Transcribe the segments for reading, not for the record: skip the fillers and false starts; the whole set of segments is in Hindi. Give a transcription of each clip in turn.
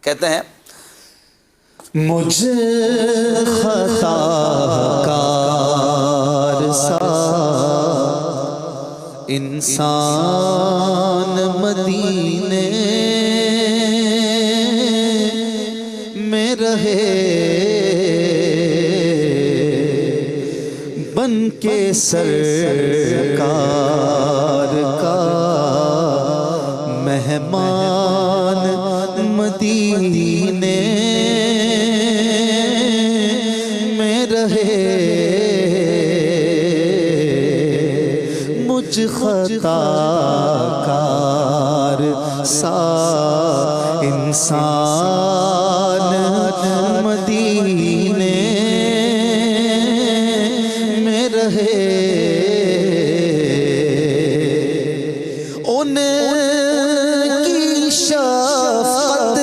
कहते हैं मुझे खताकार सा इंसान मदीने में रहे, बन के सरकार का मेहमान मदीने में रहे, मुझ खताकार सा इंसान मदीने में रहे, उनकी शफ़क़त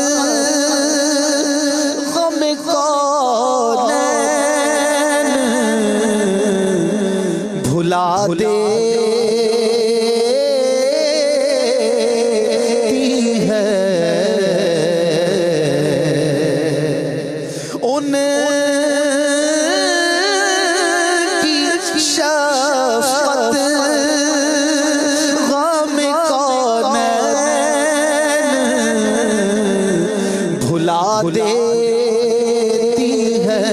ग़म कौनैन भुला दे देती है,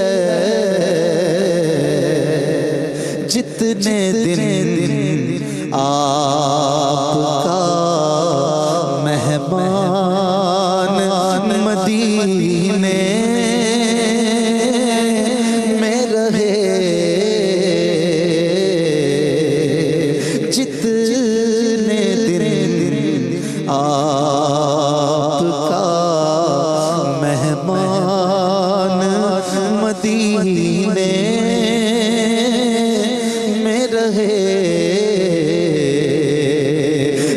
जितने दिन आपका मेहमान मदीने में रहे, जितने दिन आपका मेहमान मदीने में रहे,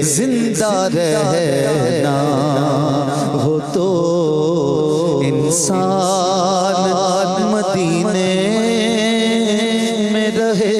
जिंदा रहना हो तो इंसान मदीने में रहे,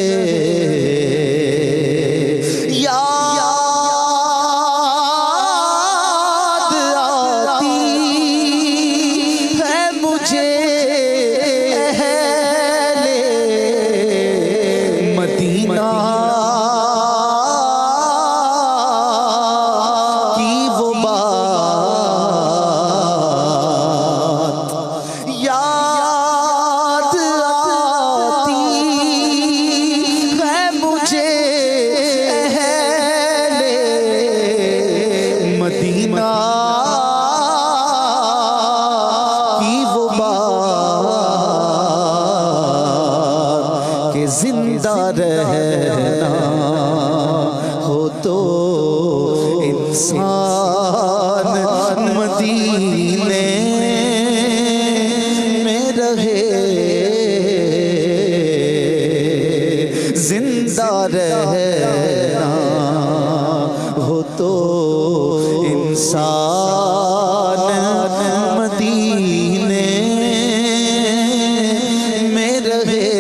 जिंदा रहना हो तो इंसान मदीने में रहे, जिंदा रहना हो तो इंसान मदीने में रहे,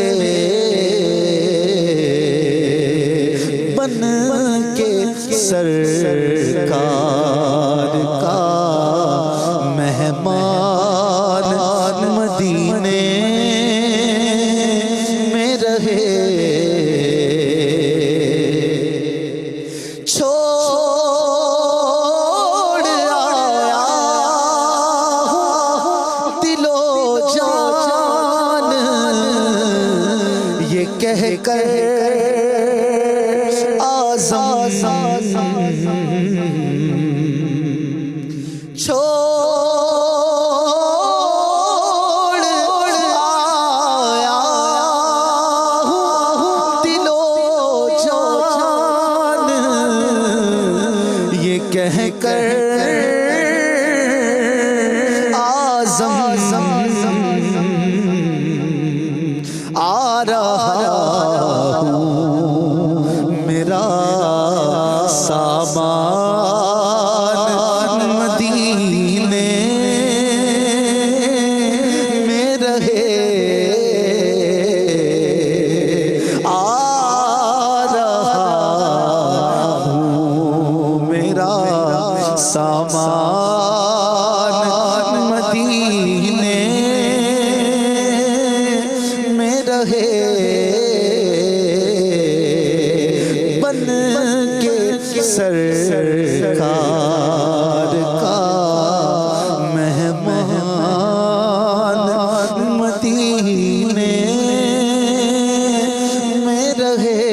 बन के सरकार का मेहमान मदीने में रहे, छोड़ आया दिलो जान ये कह कर छोड़ आया दिलो जान ये कह कर आज़म आ रहा मेरा सामान मदीने में रहे, आ रहा हूँ मेरा सामान सरकार का मेहमान मदीने में रहे,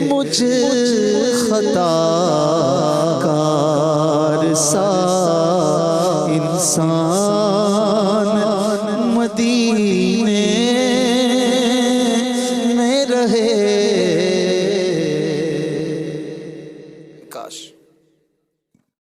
मुझ खताकार सा इंसान मदीने